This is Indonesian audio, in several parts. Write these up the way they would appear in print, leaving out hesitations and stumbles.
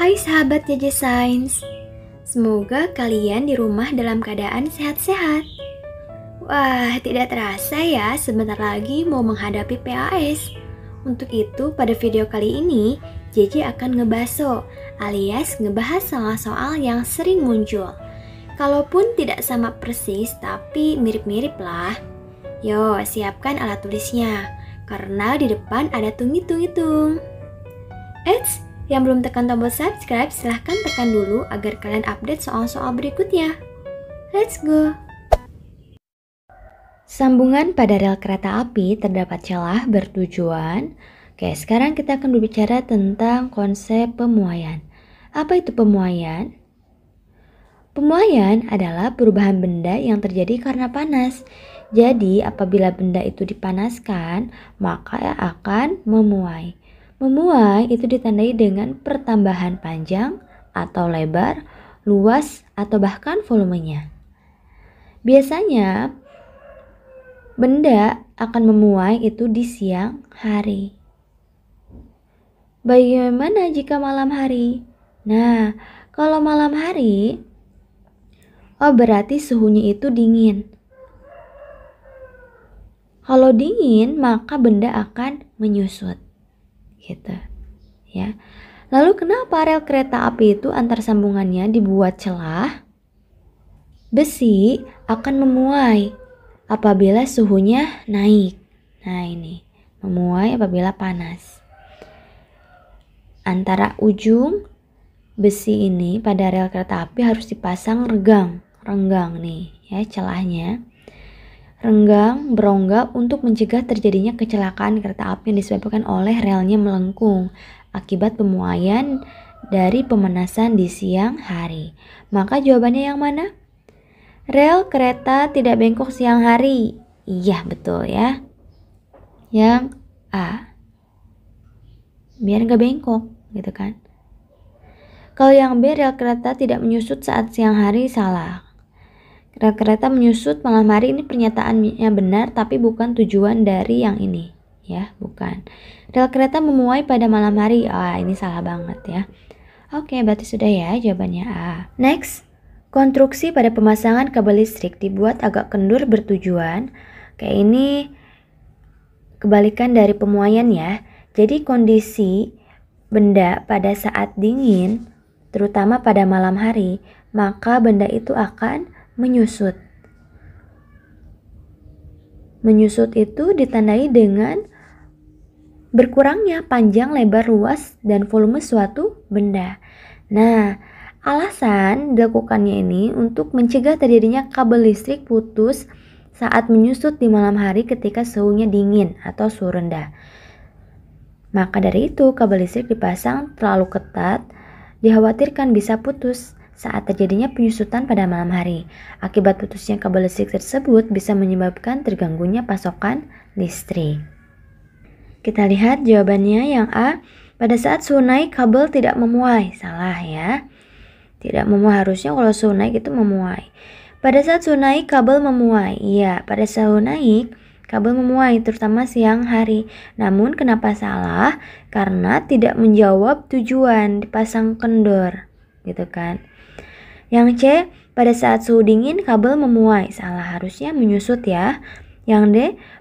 Hai sahabat JJ Science, semoga kalian di rumah dalam keadaan sehat-sehat. Wah, tidak terasa ya, sebentar lagi mau menghadapi PAS. Untuk itu, pada video kali ini, JJ akan ngebaso, alias ngebahas soal-soal yang sering muncul. Kalaupun tidak sama persis, tapi mirip-mirip lah. Yo, siapkan alat tulisnya, karena di depan ada tung-tung. Eits, yang belum tekan tombol subscribe, silahkan tekan dulu agar kalian update soal-soal berikutnya. Let's go! Sambungan pada rel kereta api terdapat celah bertujuan. Oke, sekarang kita akan berbicara tentang konsep pemuaian. Apa itu pemuaian? Pemuaian adalah perubahan benda yang terjadi karena panas. Jadi, apabila benda itu dipanaskan, maka akan memuai. Memuai itu ditandai dengan pertambahan panjang atau lebar, luas, atau bahkan volumenya. Biasanya, benda akan memuai itu di siang hari. Bagaimana jika malam hari? Nah, kalau malam hari, berarti suhunya itu dingin. Kalau dingin, maka benda akan menyusut. Gitu ya. Lalu kenapa rel kereta api itu antar sambungannya dibuat celah? Besi akan memuai apabila suhunya naik. Nah, ini memuai apabila panas. Antara ujung besi ini pada rel kereta api harus dipasang renggang nih ya, celahnya. Renggang berongga untuk mencegah terjadinya kecelakaan kereta api yang disebabkan oleh relnya melengkung akibat pemuaian dari pemanasan di siang hari. Maka jawabannya yang mana? Rel kereta tidak bengkok siang hari. Iya, betul ya. Yang A. Biar nggak bengkok gitu kan. Kalau yang B, rel kereta tidak menyusut saat siang hari, salah. Rel kereta menyusut malam hari, ini pernyataannya benar tapi bukan tujuan dari yang ini ya, bukan. Rel kereta memuai pada malam hari, ini salah banget ya. Oke, berarti sudah ya jawabannya A. Next, konstruksi pada pemasangan kabel listrik dibuat agak kendur bertujuan. Kayak ini kebalikan dari pemuaian ya. Jadi kondisi benda pada saat dingin, terutama pada malam hari, maka benda itu akan menyusut. Menyusut itu ditandai dengan berkurangnya panjang, lebar, luas, dan volume suatu benda. Nah, alasan dilakukannya ini untuk mencegah terjadinya kabel listrik putus saat menyusut di malam hari ketika suhunya dingin atau suhu rendah. Maka dari itu, kabel listrik dipasang terlalu ketat, dikhawatirkan bisa putus saat terjadinya penyusutan pada malam hari. Akibat putusnya kabel listrik tersebut bisa menyebabkan terganggunya pasokan listrik. Kita lihat jawabannya yang A. Pada saat suhu naik, kabel tidak memuai. Salah ya. Tidak memuai, harusnya kalau suhu naik itu memuai. Pada saat suhu naik, kabel memuai. Iya, pada suhu naik, kabel memuai, terutama siang hari. Namun kenapa salah? Karena tidak menjawab tujuan, dipasang kendor. Gitu kan. Yang C, pada saat suhu dingin kabel memuai. Salah, harusnya menyusut ya. Yang D,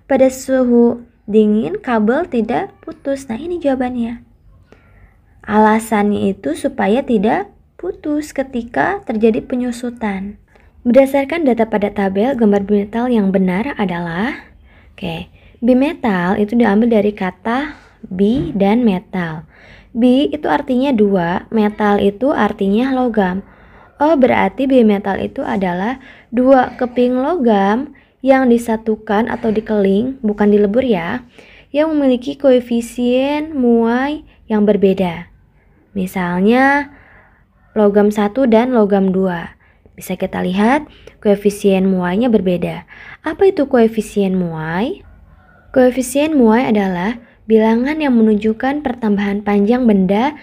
pada suhu dingin kabel tidak putus. Nah, ini jawabannya. Alasannya itu supaya tidak putus ketika terjadi penyusutan. Berdasarkan data pada tabel, gambar bimetal yang benar adalah bimetal itu diambil dari kata bi dan metal. Bi itu artinya dua, metal itu artinya logam. Berarti bimetal itu adalah dua keping logam yang disatukan atau dikeling, bukan dilebur ya, yang memiliki koefisien muai yang berbeda. Misalnya logam 1 dan logam 2. Bisa kita lihat koefisien muainya berbeda. Apa itu koefisien muai? Koefisien muai adalah bilangan yang menunjukkan pertambahan panjang benda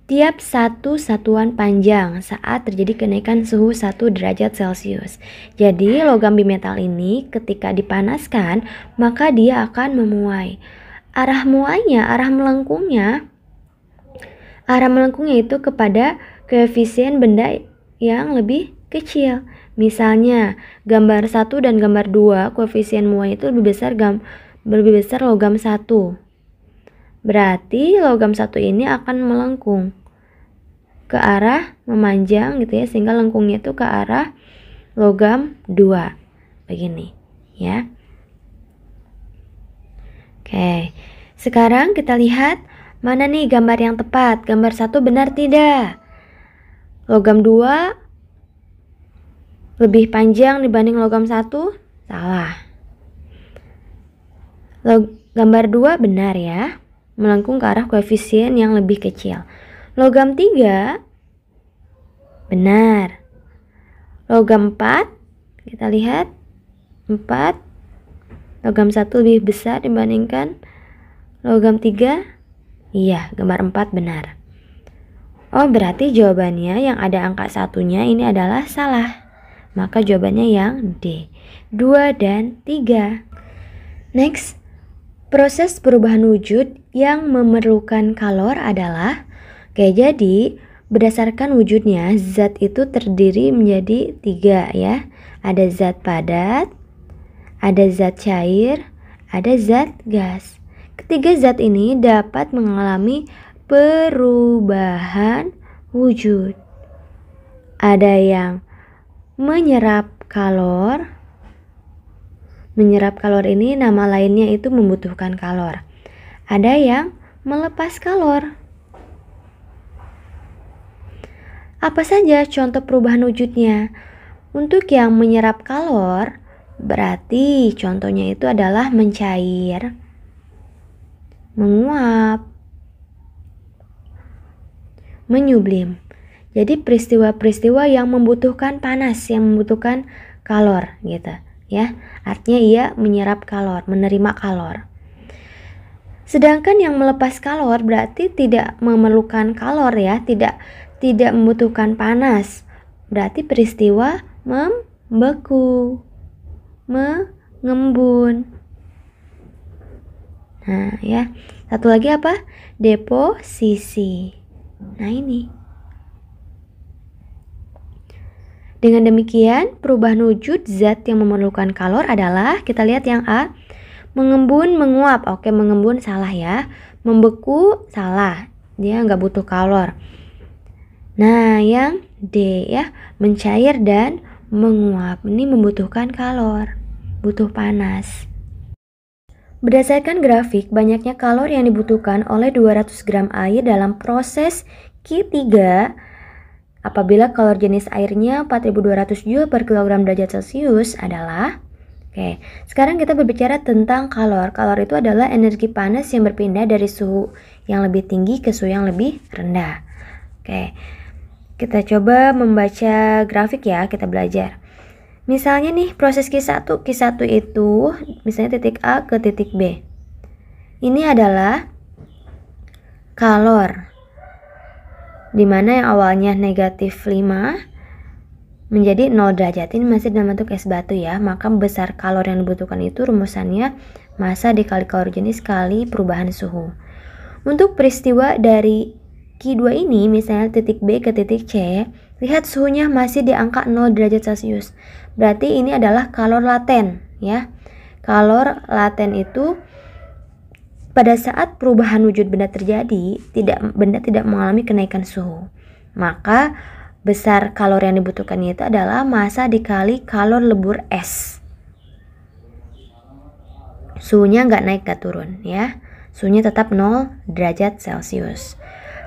tiap satu satuan panjang saat terjadi kenaikan suhu 1 derajat Celcius. Jadi logam bimetal ini ketika dipanaskan maka dia akan memuai. Arah muainya, arah melengkungnya Arah melengkungnya itu kepada koefisien benda yang lebih kecil. Misalnya, gambar 1 dan gambar 2, koefisien muanya itu lebih besar logam 1. Berarti logam 1 ini akan melengkung ke arah memanjang gitu ya, sehingga lengkungnya itu ke arah logam 2. Begini, ya. Oke. Sekarang kita lihat mana nih gambar yang tepat. Gambar 1 benar tidak? Logam 2 lebih panjang dibanding logam 1? Salah. Gambar 2 benar ya, melengkung ke arah koefisien yang lebih kecil. Logam 3 benar. Logam 4, kita lihat 4, logam 1 lebih besar dibandingkan logam 3. Iya, gambar 4 benar. Oh, berarti jawabannya yang ada angka satunya ini adalah salah. Maka jawabannya yang D, 2 dan 3. Next, proses perubahan wujud yang memerlukan kalor adalah, jadi berdasarkan wujudnya zat itu terdiri menjadi 3 ya. Ada zat padat, ada zat cair, ada zat gas. Ketiga zat ini dapat mengalami perubahan wujud. Ada yang menyerap kalor. Menyerap kalor ini nama lainnya itu membutuhkan kalor. Ada yang melepas kalor. Apa saja contoh perubahan wujudnya? Untuk yang menyerap kalor, berarti contohnya itu adalah mencair, menguap, menyublim. Jadi peristiwa-peristiwa yang membutuhkan panas, yang membutuhkan kalor gitu ya. Artinya ia menyerap kalor, menerima kalor. Sedangkan yang melepas kalor berarti tidak memerlukan kalor ya, tidak membutuhkan panas. Berarti peristiwa membeku, mengembun. Nah ya, satu lagi apa? Deposisi. Nah ini. Dengan demikian, perubahan wujud zat yang memerlukan kalor adalah, kita lihat yang A, mengembun, menguap. Oke, mengembun salah ya. Membeku salah, dia nggak butuh kalor. Nah, yang D ya, mencair dan menguap. Ini membutuhkan kalor, butuh panas. Berdasarkan grafik, banyaknya kalor yang dibutuhkan oleh 200 gram air dalam proses Q3 apabila kalor jenis airnya 4200 Joule per kilogram derajat Celcius adalah, sekarang kita berbicara tentang kalor. Kalor itu adalah energi panas yang berpindah dari suhu yang lebih tinggi ke suhu yang lebih rendah. Kita coba membaca grafik ya, kita belajar. Misalnya nih proses Q1 itu misalnya titik A ke titik B. Ini adalah kalor, dimana yang awalnya negatif 5 menjadi 0 derajat. Ini masih dalam bentuk es batu ya. Maka besar kalor yang dibutuhkan itu rumusannya massa dikali kalor jenis kali perubahan suhu. Untuk peristiwa dari Q2 ini, misalnya titik B ke titik C, lihat suhunya masih di angka 0 derajat Celcius. Berarti ini adalah kalor laten ya. Kalor laten itu pada saat perubahan wujud benda terjadi, benda tidak mengalami kenaikan suhu. Maka besar kalor yang dibutuhkannya itu adalah massa dikali kalor lebur es. Suhunya nggak naik nggak turun ya. Suhunya tetap 0 derajat Celcius.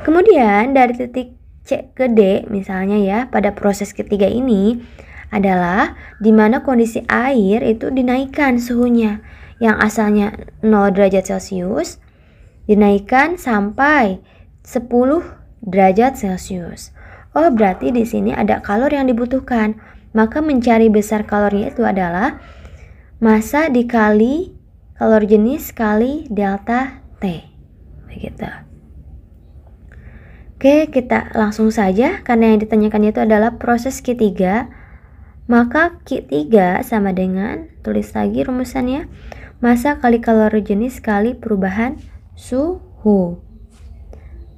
Kemudian dari titik C ke D misalnya ya, pada proses ketiga ini adalah dimana kondisi air itu dinaikkan suhunya. Yang asalnya 0 derajat Celcius dinaikkan sampai 10 derajat Celcius. Oh, berarti di sini ada kalor yang dibutuhkan. Maka mencari besar kalornya itu adalah massa dikali kalor jenis kali delta T. Begitu. Oke, kita langsung saja karena yang ditanyakan itu adalah proses Q3. Maka Q3 sama dengan, tulis lagi rumusannya, massa kali kalor jenis kali perubahan suhu.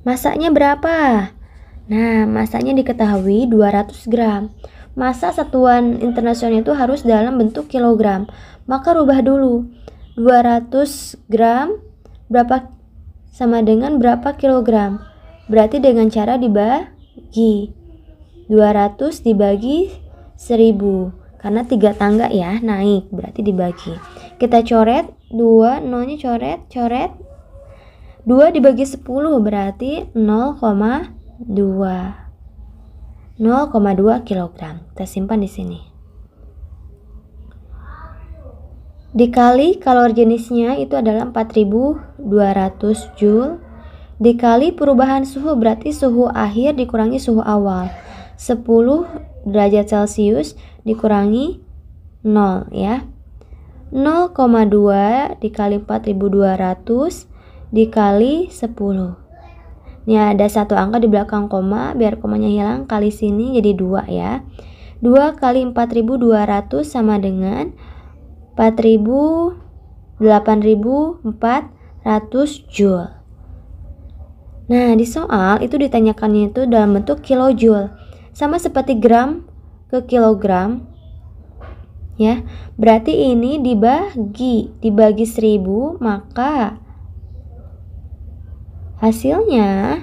Masanya berapa? Nah, masanya diketahui 200 gram. Massa satuan internasional itu harus dalam bentuk kilogram. Maka rubah dulu. 200 gram berapa sama dengan berapa kilogram? Berarti dengan cara dibagi. 200 dibagi 1000. Karena 3 tangga ya, naik. Berarti dibagi. Kita coret 2, nolnya coret. 2 dibagi 10 berarti 0,2 kilogram. Kita simpan di sini. Dikali kalori jenisnya itu adalah 4200 Joule. Dikali perubahan suhu berarti suhu akhir dikurangi suhu awal. 10 derajat Celcius dikurangi 0 ya. 0,2 dikali 4200 dikali 10. Ini ada satu angka di belakang koma, biar komanya hilang, kali sini jadi 2 ya. 2 kali 4200 sama dengan 8400 Joule. Nah, di soal itu ditanyakannya itu dalam bentuk kilojoule. Sama seperti gram ke kilogram. Ya, berarti ini dibagi 1000, maka hasilnya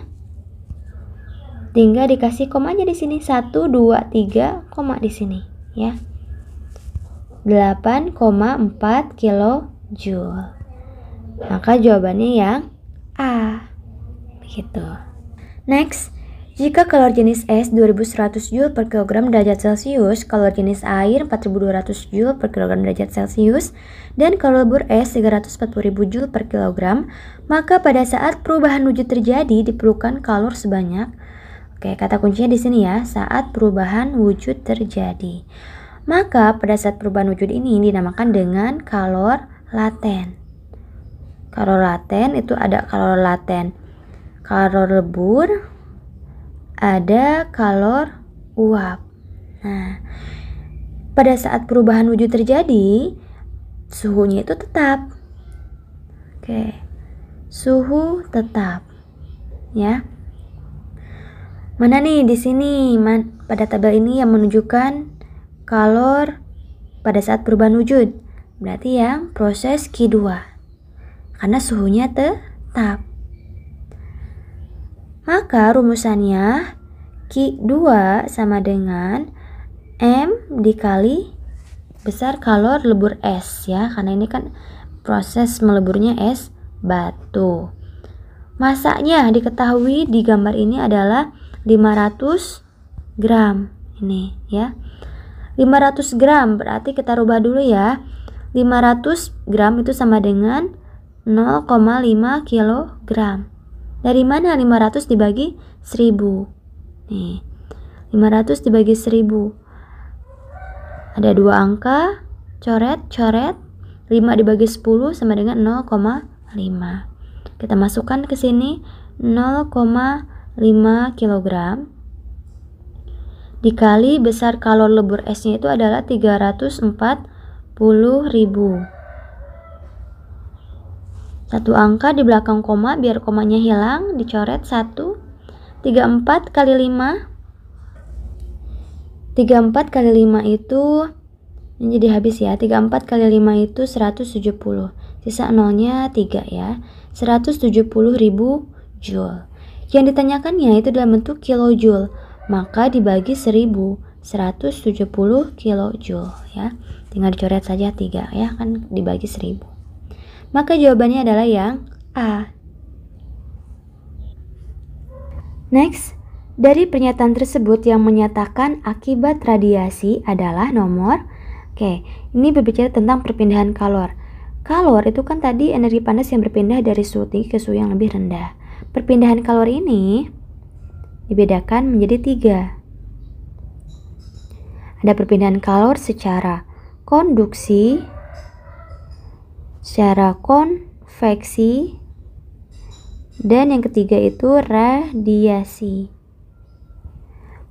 tinggal dikasih komanya di sini 1, 2, 3, koma di sini ya. 8,4 kilojoule. Maka jawabannya yang A. Begitu. Next, jika kalori jenis es 2100 Joule per kilogram derajat Celcius, kalori jenis air 4200 Joule per kilogram derajat Celcius, dan kalori lebur es 340.000 Joule per kilogram, maka pada saat perubahan wujud terjadi diperlukan kalor sebanyak. Oke, kata kuncinya di sini ya, saat perubahan wujud terjadi. Maka pada saat perubahan wujud ini dinamakan dengan kalor laten. Kalor laten itu ada kalor laten kalor lebur, ada kalor uap. Nah, pada saat perubahan wujud terjadi, suhunya itu tetap. Oke, suhu tetap, ya. Mana nih di sini pada tabel ini yang menunjukkan kalor pada saat perubahan wujud? Berarti yang proses Q2, karena suhunya tetap. Maka rumusannya Q2 sama dengan M dikali besar kalor lebur es ya, karena ini kan proses meleburnya es batu. Masanya diketahui di gambar ini adalah 500 gram ini ya. 500 gram berarti kita rubah dulu ya. 500 gram itu sama dengan 0,5 kilogram. Dari mana 500 dibagi 1000? Nih, 500 dibagi 1000. Ada dua angka, coret. 5 dibagi 10 sama dengan 0,5. Kita masukkan ke sini 0,5 kilogram. Dikali besar kalor lebur esnya itu adalah 340.000. Satu angka di belakang koma, biar komanya hilang, dicoret 1. 34 kali 5. 34 kali 5 itu ini jadi habis ya. 34 kali 5 itu 170. Sisa nolnya 3 ya. 170.000 Joule. Yang ditanyakannya itu dalam bentuk kilojoule. Maka dibagi 1000, 170 kilojoule ya. Tinggal dicoret saja 3 ya, kan dibagi 1000. Maka jawabannya adalah yang A. Next, dari pernyataan tersebut yang menyatakan akibat radiasi adalah nomor. Oke, ini berbicara tentang perpindahan kalor. Kalor itu kan tadi energi panas yang berpindah dari suhu tinggi ke suhu yang lebih rendah. Perpindahan kalor ini dibedakan menjadi 3. Ada perpindahan kalor secara konduksi, secara konveksi, dan yang ketiga itu radiasi.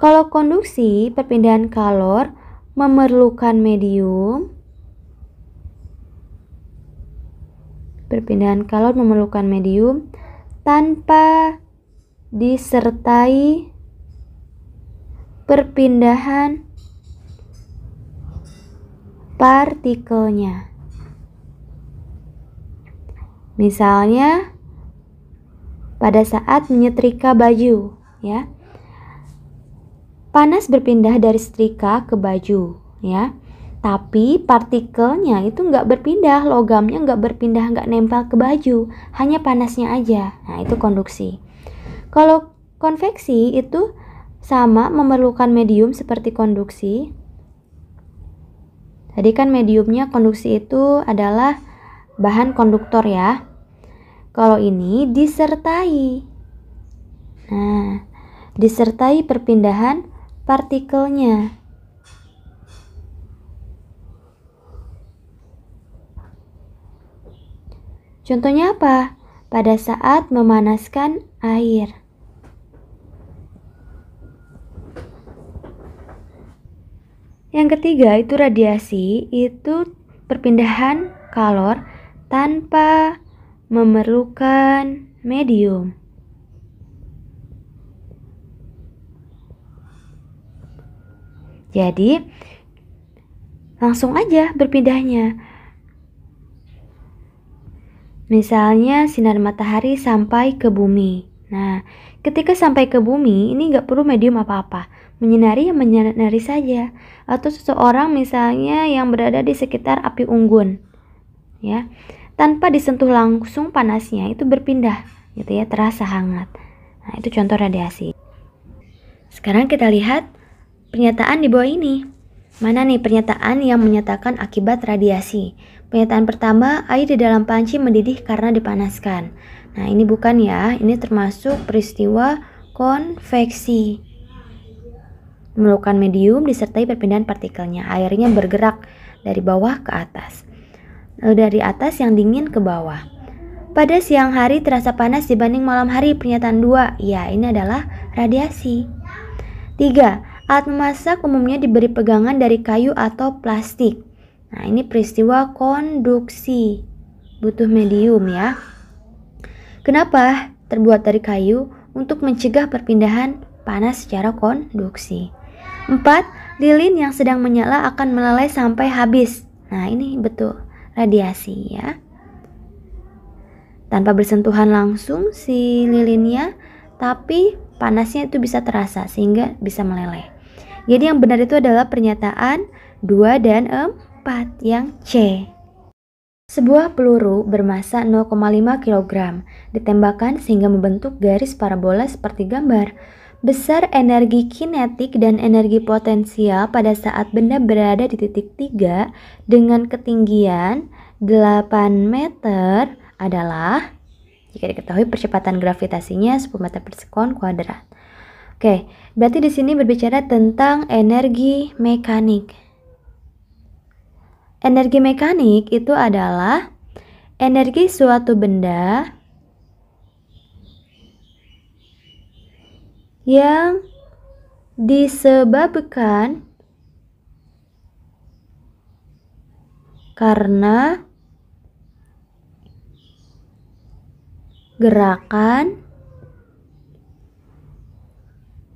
Kalau konduksi, perpindahan kalor memerlukan medium. Perpindahan kalor memerlukan medium tanpa disertai perpindahan partikelnya. Misalnya pada saat menyetrika baju, ya. Panas berpindah dari setrika ke baju, ya. Tapi partikelnya itu nggak berpindah, logamnya nggak berpindah, nggak nempel ke baju, hanya panasnya aja. Nah, itu konduksi. Kalau konveksi itu sama, memerlukan medium seperti konduksi. Tadi kan mediumnya konduksi itu adalah bahan konduktor ya. Kalau ini disertai. Nah, disertai perpindahan partikelnya. Contohnya apa? Pada saat memanaskan air. Yang ketiga itu radiasi, itu perpindahan kalor tanpa memerlukan medium. Jadi langsung aja berpindahnya. Misalnya sinar matahari sampai ke bumi. Nah, ketika sampai ke bumi ini nggak perlu medium apa-apa, menyinari yang menyinari saja. Atau seseorang misalnya yang berada di sekitar api unggun, ya, tanpa disentuh langsung panasnya itu berpindah, gitu ya, terasa hangat. Nah, itu contoh radiasi. Sekarang kita lihat pernyataan di bawah ini. Mana nih pernyataan yang menyatakan akibat radiasi? Pernyataan pertama, air di dalam panci mendidih karena dipanaskan. Nah, ini bukan ya, ini termasuk peristiwa konveksi. Memerlukan medium disertai perpindahan partikelnya. Airnya bergerak dari bawah ke atas. Lalu dari atas yang dingin ke bawah. Pada siang hari terasa panas dibanding malam hari. Pernyataan 2, ya ini adalah radiasi. 3. Alat memasak umumnya diberi pegangan dari kayu atau plastik. Nah, ini peristiwa konduksi. Butuh medium ya. Kenapa terbuat dari kayu? Untuk mencegah perpindahan panas secara konduksi. 4. Lilin yang sedang menyala akan meleleh sampai habis. Nah, ini betul radiasi ya. Tanpa bersentuhan langsung si lilinnya, tapi panasnya itu bisa terasa sehingga bisa meleleh. Jadi yang benar itu adalah pernyataan 2 dan 4 yang C. Sebuah peluru bermasa 0,5 kg ditembakkan sehingga membentuk garis parabola seperti gambar. Besar energi kinetik dan energi potensial pada saat benda berada di titik 3 dengan ketinggian 8 meter adalah, jika diketahui percepatan gravitasinya 10 meter per sekon kuadrat. Oke, berarti di sini berbicara tentang energi mekanik. Energi mekanik itu adalah energi suatu benda yang disebabkan karena gerakan,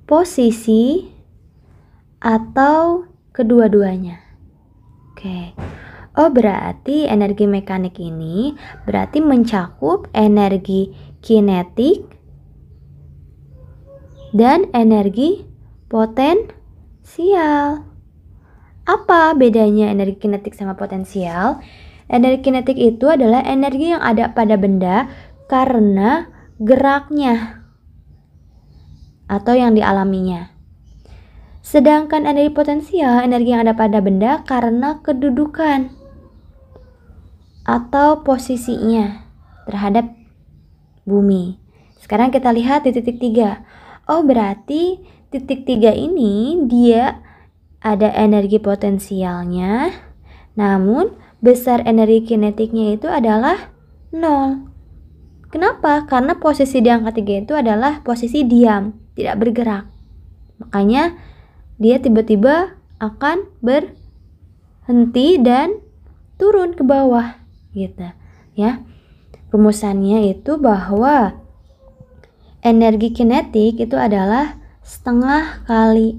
posisi, atau kedua-duanya. Oke. Oh, berarti energi mekanik ini berarti mencakup energi kinetik dan energi potensial. Apa bedanya energi kinetik sama potensial? Energi kinetik itu adalah energi yang ada pada benda karena geraknya atau yang dialaminya. Sedangkan energi potensial, energi yang ada pada benda karena kedudukan atau posisinya terhadap bumi. Sekarang kita lihat di titik 3. Oh, berarti titik 3 ini dia ada energi potensialnya, namun besar energi kinetiknya itu adalah 0. Kenapa? Karena posisi di angka 3 itu adalah posisi diam, tidak bergerak. Makanya dia tiba-tiba akan berhenti dan turun ke bawah gitu ya. Rumusannya itu bahwa energi kinetik itu adalah setengah kali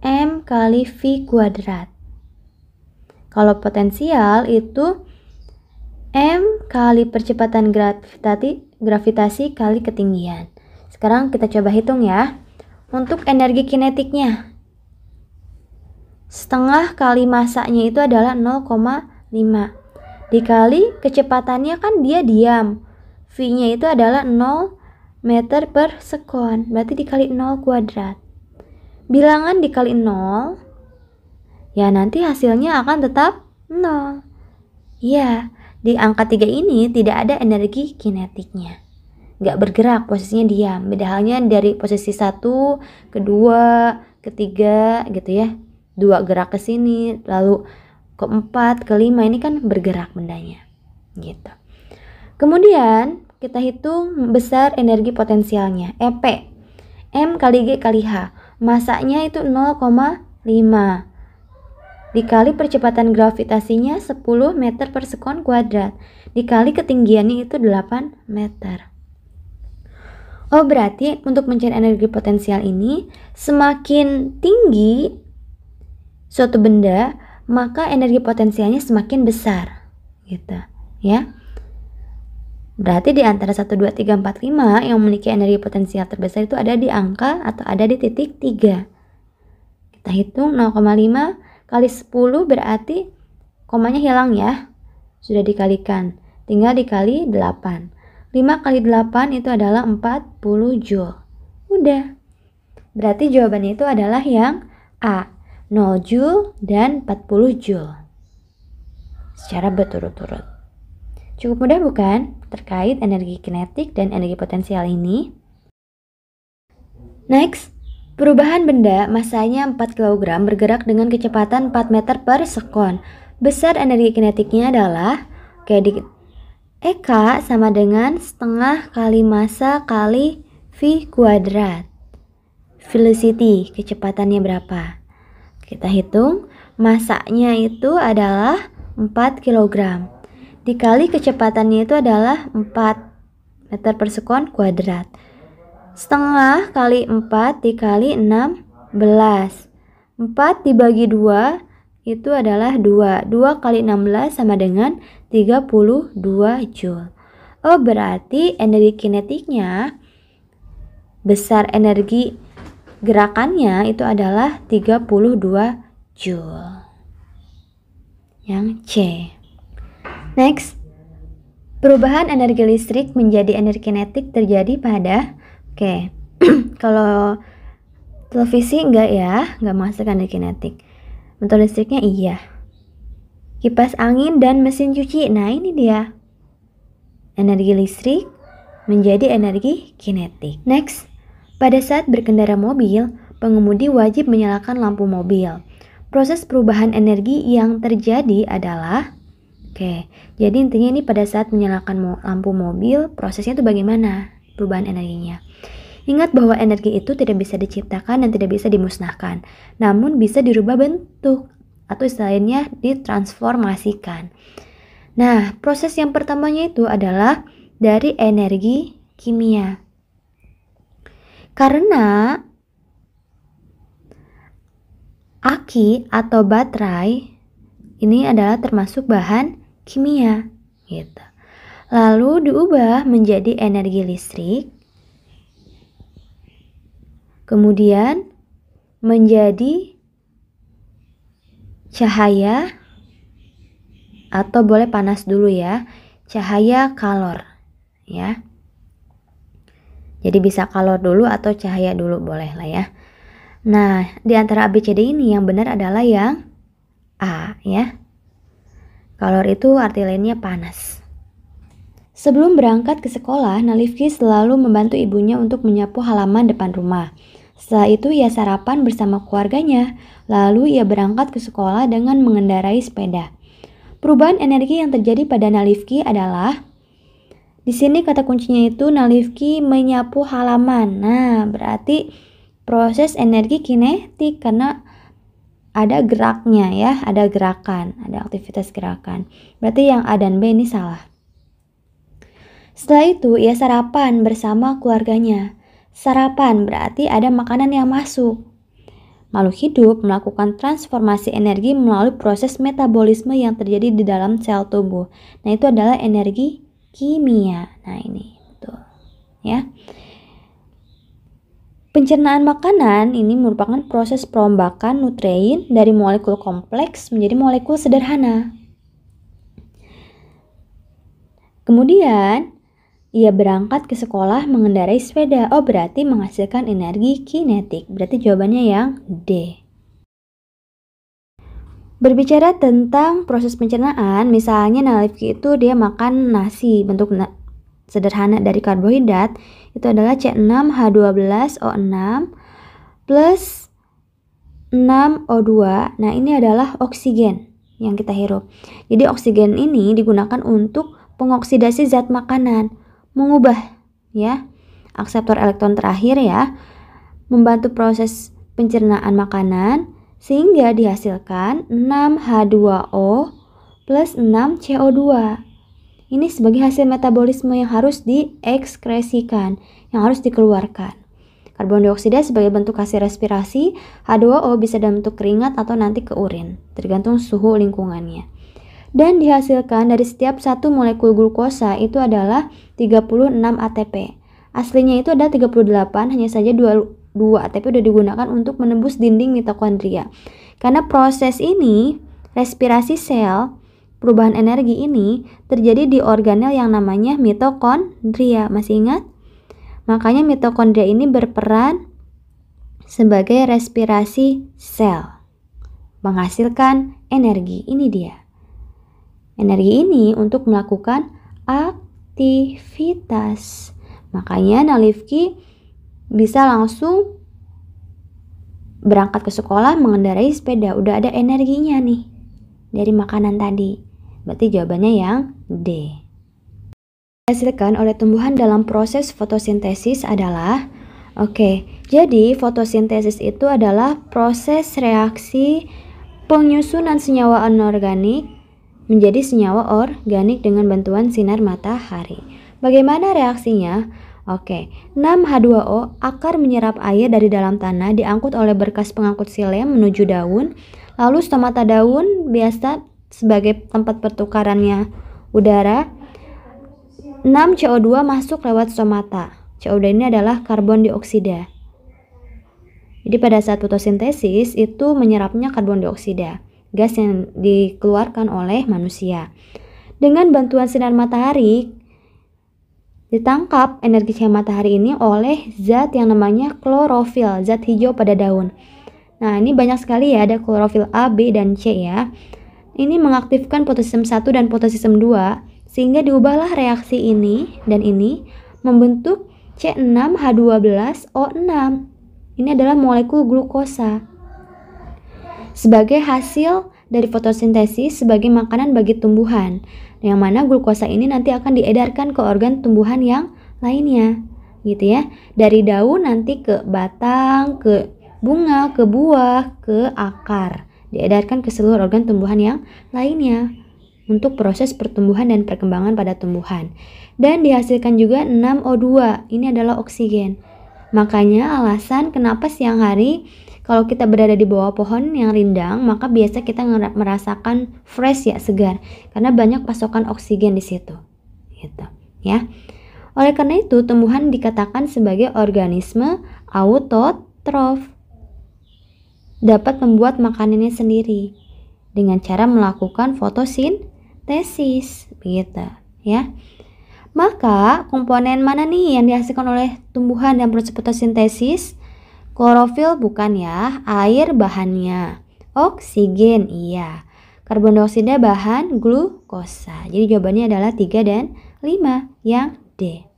M kali V kuadrat. Kalau potensial itu M kali percepatan gravitasi kali ketinggian. Sekarang kita coba hitung ya. Untuk energi kinetiknya, setengah kali masanya itu adalah 0,5 dikali kecepatannya, kan dia diam, V-nya itu adalah 0 meter per sekon, berarti dikali 0 kuadrat. Bilangan dikali 0, ya nanti hasilnya akan tetap 0. Ya, di angka 3 ini tidak ada energi kinetiknya, nggak bergerak, posisinya diam. Beda halnya dari posisi 1, kedua, ketiga gitu ya. 2 gerak ke sini, lalu keempat, kelima, ini kan bergerak bendanya gitu. Kemudian kita hitung besar energi potensialnya, EP. M kali G kali H. Masanya itu 0,5 dikali percepatan gravitasinya 10 meter per sekon kuadrat dikali ketinggiannya itu 8 meter. Oh, berarti untuk mencari energi potensial ini, semakin tinggi suatu benda, maka energi potensialnya semakin besar gitu ya. Berarti di antara 1, 2, 3, 4, 5 yang memiliki energi potensial terbesar itu ada di angka atau ada di titik 3. Kita hitung 0,5 kali 10 berarti komanya hilang ya. Sudah dikalikan, tinggal dikali 8. 5 kali 8 itu adalah 40 Joule. Udah. Berarti jawabannya itu adalah yang A, 0 Joule dan 40 Joule. Secara berturut-turut. Cukup mudah bukan terkait energi kinetik dan energi potensial ini? Next, perubahan benda masanya 4 kg bergerak dengan kecepatan 4 meter per sekon. Besar energi kinetiknya adalah EK sama dengan setengah kali massa kali V kuadrat. Velocity, kecepatannya berapa? Kita hitung, masanya itu adalah 4 kg. Dikali kecepatannya itu adalah 4 meter per sekon kuadrat. Setengah kali 4 dikali 16. 4 dibagi 2 itu adalah 2. 2 kali 16 sama dengan 32 Joule. Oh, berarti energi kinetiknya, besar energi gerakannya itu adalah 32 Joule. Yang C. Next, perubahan energi listrik menjadi energi kinetik terjadi pada, kalau televisi enggak ya, enggak masuk energi kinetik. Motor listriknya iya. Kipas angin dan mesin cuci, nah ini dia. Energi listrik menjadi energi kinetik. Next, pada saat berkendara mobil, pengemudi wajib menyalakan lampu mobil. Proses perubahan energi yang terjadi adalah, jadi intinya ini pada saat menyalakan lampu mobil, prosesnya itu bagaimana perubahan energinya. Ingat bahwa energi itu tidak bisa diciptakan dan tidak bisa dimusnahkan, namun bisa dirubah bentuk atau istilahnya ditransformasikan. Nah, proses yang pertamanya itu adalah dari energi kimia. Karena aki atau baterai ini adalah termasuk bahan kimia gitu. Lalu diubah menjadi energi listrik, kemudian menjadi cahaya, atau boleh panas dulu ya, cahaya kalor ya. Jadi bisa kalor dulu atau cahaya dulu, boleh lah ya. Nah, di antara ABCD ini yang benar adalah yang A ya. Kalor itu arti lainnya panas. Sebelum berangkat ke sekolah, Nalifki selalu membantu ibunya untuk menyapu halaman depan rumah. Setelah itu ia sarapan bersama keluarganya, lalu ia berangkat ke sekolah dengan mengendarai sepeda. Perubahan energi yang terjadi pada Nalifki adalah, di sini kata kuncinya itu Nalifki menyapu halaman. Nah, berarti proses energi kinetik karena ada geraknya ya, ada gerakan, ada aktivitas gerakan. Berarti yang A dan B ini salah. Setelah itu ia sarapan bersama keluarganya. Sarapan berarti ada makanan yang masuk. Makhluk hidup melakukan transformasi energi melalui proses metabolisme yang terjadi di dalam sel tubuh. Nah, itu adalah energi kimia. Nah, ini betul. Ya. Pencernaan makanan ini merupakan proses perombakan nutrien dari molekul kompleks menjadi molekul sederhana. Kemudian, ia berangkat ke sekolah mengendarai sepeda. Oh, berarti menghasilkan energi kinetik. Berarti jawabannya yang D. Berbicara tentang proses pencernaan, misalnya Nalifki itu dia makan nasi bentuk sederhana dari karbohidrat, itu adalah C6H12O6 plus 6O2. Nah, ini adalah oksigen yang kita hirup. Jadi oksigen ini digunakan untuk pengoksidasi zat makanan, mengubah ya akseptor elektron terakhir ya, membantu proses pencernaan makanan sehingga dihasilkan 6H2O plus 6CO2. Ini sebagai hasil metabolisme yang harus diekskresikan, yang harus dikeluarkan. Karbon dioksida sebagai bentuk hasil respirasi, H2O bisa dalam bentuk keringat atau nanti ke urin, tergantung suhu lingkungannya. Dan dihasilkan dari setiap satu molekul glukosa itu adalah 36 ATP. Aslinya itu ada 38, hanya saja 2 ATP sudah digunakan untuk menembus dinding mitokondria. Karena proses ini, respirasi sel, perubahan energi ini terjadi di organel yang namanya mitokondria. Masih ingat? Makanya mitokondria ini berperan sebagai respirasi sel, menghasilkan energi. Ini dia. Energi ini untuk melakukan aktivitas. Makanya Nalifki bisa langsung berangkat ke sekolah mengendarai sepeda. Udah ada energinya nih dari makanan tadi. Berarti jawabannya yang D. Dihasilkan oleh tumbuhan dalam proses fotosintesis adalah jadi fotosintesis itu adalah proses reaksi penyusunan senyawa anorganik menjadi senyawa organik dengan bantuan sinar matahari. Bagaimana reaksinya? 6H2O akar menyerap air dari dalam tanah, diangkut oleh berkas pengangkut silem menuju daun, lalu stomata daun biasa sebagai tempat pertukarannya udara. 6CO2 masuk lewat stomata. CO2 ini adalah karbon dioksida. Jadi pada saat fotosintesis itu menyerapnya karbon dioksida, gas yang dikeluarkan oleh manusia. Dengan bantuan sinar matahari, ditangkap energi cahaya matahari ini oleh zat yang namanya klorofil, zat hijau pada daun. Nah, ini banyak sekali ya, ada klorofil A, B, dan C ya. Ini mengaktifkan fotosistem 1 dan fotosistem 2, sehingga diubahlah reaksi ini dan ini membentuk C6H12O6. Ini adalah molekul glukosa. Sebagai hasil dari fotosintesis sebagai makanan bagi tumbuhan, yang mana glukosa ini nanti akan diedarkan ke organ tumbuhan yang lainnya, gitu ya. Dari daun nanti ke batang, ke bunga, ke buah, ke akar, diedarkan ke seluruh organ tumbuhan yang lainnya untuk proses pertumbuhan dan perkembangan pada tumbuhan. Dan dihasilkan juga 6O2, ini adalah oksigen. Makanya alasan kenapa siang hari kalau kita berada di bawah pohon yang rindang, maka biasa kita merasakan fresh ya, segar, karena banyak pasokan oksigen di situ, gitu ya. Oleh karena itu, tumbuhan dikatakan sebagai organisme autotrof, dapat membuat makanannya sendiri dengan cara melakukan fotosintesis, begitu ya. Maka komponen mana nih yang dihasilkan oleh tumbuhan dalam proses fotosintesis? Klorofil bukan ya, air bahannya, oksigen iya, karbon dioksida bahan glukosa. Jadi jawabannya adalah 3 dan 5 yang D.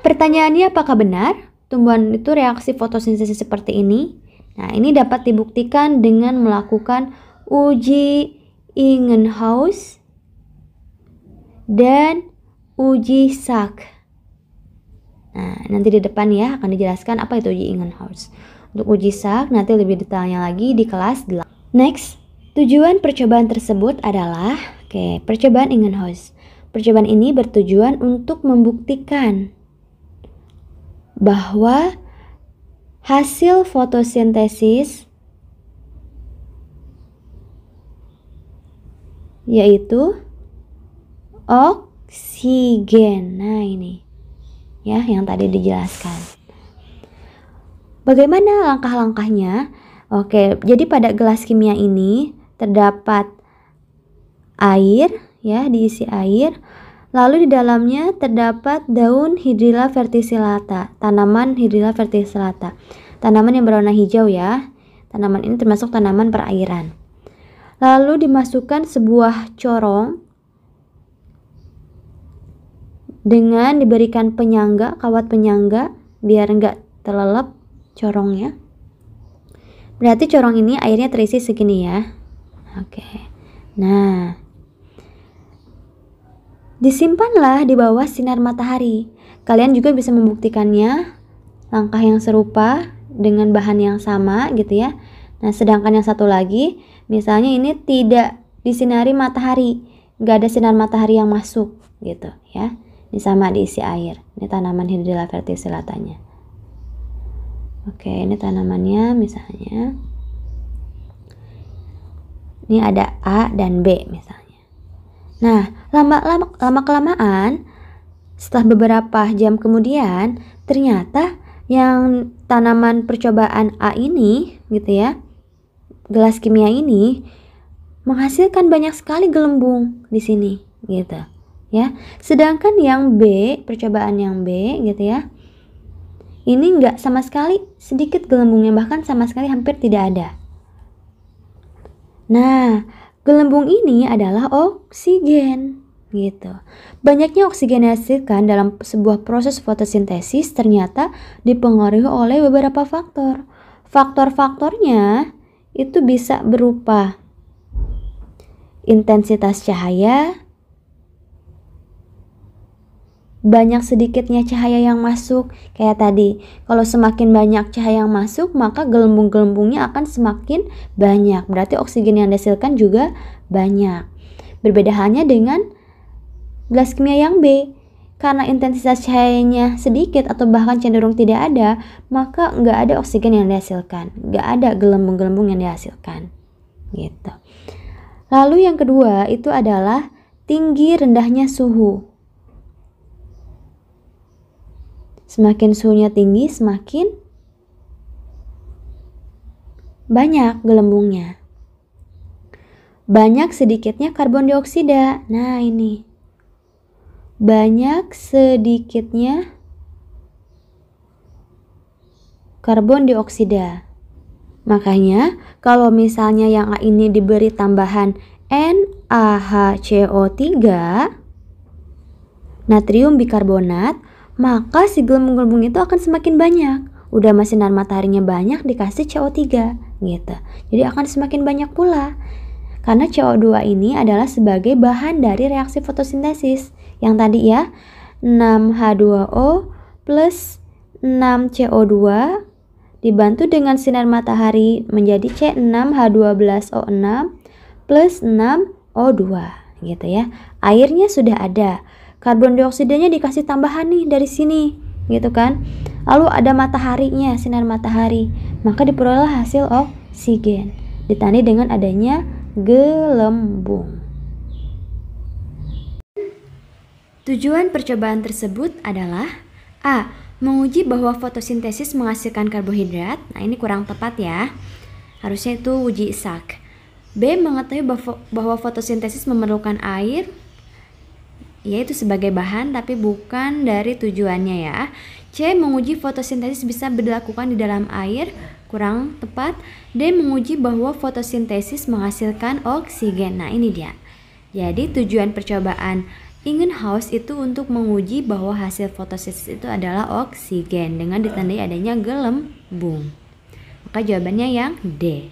Pertanyaannya, apakah benar tumbuhan itu reaksi fotosintesis seperti ini? Nah, ini dapat dibuktikan dengan melakukan uji Ingenhousz dan uji Salk. Nah, nanti di depan ya akan dijelaskan apa itu uji Ingenhousz. Untuk uji Salk nanti lebih detailnya lagi di kelas 8. Next, tujuan percobaan tersebut adalah percobaan Ingenhousz. Percobaan ini bertujuan untuk membuktikan bahwa hasil fotosintesis yaitu oksigen. Nah, ini ya yang tadi dijelaskan. Bagaimana langkah-langkahnya? Oke, jadi pada gelas kimia ini terdapat air ya, diisi air. Lalu di dalamnya terdapat daun Hydrilla verticillata, tanaman Hydrilla verticillata. Tanaman yang berwarna hijau ya. Tanaman ini termasuk tanaman perairan. Lalu dimasukkan sebuah corong dengan diberikan penyangga, kawat penyangga biar enggak terlelap corongnya. Berarti corong ini airnya terisi segini ya. Oke. Nah, disimpanlah di bawah sinar matahari. Kalian juga bisa membuktikannya langkah yang serupa dengan bahan yang sama gitu ya. Nah, sedangkan yang satu lagi, misalnya ini tidak disinari matahari, nggak ada sinar matahari yang masuk gitu ya. Ini sama diisi air. Ini tanaman Hydrilla verticillatanya. Oke, ini tanamannya misalnya. Ini ada A dan B misalnya. Nah, lama kelamaan setelah beberapa jam kemudian ternyata yang tanaman percobaan A ini gitu ya, gelas kimia ini menghasilkan banyak sekali gelembung di sini gitu ya. Sedangkan yang B, percobaan yang B gitu ya, ini enggak sama sekali, sedikit gelembungnya, bahkan sama sekali hampir tidak ada. Nah, gelembung ini adalah oksigen gitu. Banyaknya oksigen yang dihasilkan dalam sebuah proses fotosintesis ternyata dipengaruhi oleh beberapa faktor. Faktor-faktornya itu bisa berupa intensitas cahaya, banyak sedikitnya cahaya yang masuk. Kayak tadi, kalau semakin banyak cahaya yang masuk, maka gelembung-gelembungnya akan semakin banyak. Berarti oksigen yang dihasilkan juga banyak. Berbeda halnya dengan gelas kimia yang B. Karena intensitas cahayanya sedikit atau bahkan cenderung tidak ada, maka nggak ada oksigen yang dihasilkan, nggak ada gelembung-gelembung yang dihasilkan gitu. Lalu yang kedua itu adalah tinggi rendahnya suhu. Semakin suhunya tinggi, semakin banyak gelembungnya. Banyak sedikitnya karbon dioksida. Nah, ini. Banyak sedikitnya karbon dioksida. Makanya kalau misalnya yang A ini diberi tambahan NaHCO3, natrium bikarbonat, maka si gelembung-gelembung itu akan semakin banyak. Udah sinar mataharinya banyak, dikasih CO3 gitu. Jadi akan semakin banyak pula. Karena CO2 ini adalah sebagai bahan dari reaksi fotosintesis. Yang tadi ya, 6H2O plus 6CO2 dibantu dengan sinar matahari menjadi C6H12O6 plus 6O2 gitu ya. Airnya sudah ada. Karbon dioksidanya dikasih tambahan nih dari sini gitu kan. Lalu ada mataharinya, sinar matahari. Maka diperoleh hasil oksigen. Ditandai dengan adanya gelembung. Tujuan percobaan tersebut adalah A. Menguji bahwa fotosintesis menghasilkan karbohidrat. Nah, ini kurang tepat ya. Harusnya itu uji Isaac. B. Mengetahui bahwa fotosintesis memerlukan air, yaitu sebagai bahan tapi bukan dari tujuannya ya. C. Menguji fotosintesis bisa dilakukan di dalam air. Kurang tepat. D. Menguji bahwa fotosintesis menghasilkan oksigen. Nah, ini dia. Jadi tujuan percobaan Ingenhousz itu untuk menguji bahwa hasil fotosintesis itu adalah oksigen dengan ditandai adanya gelembung. Maka jawabannya yang D.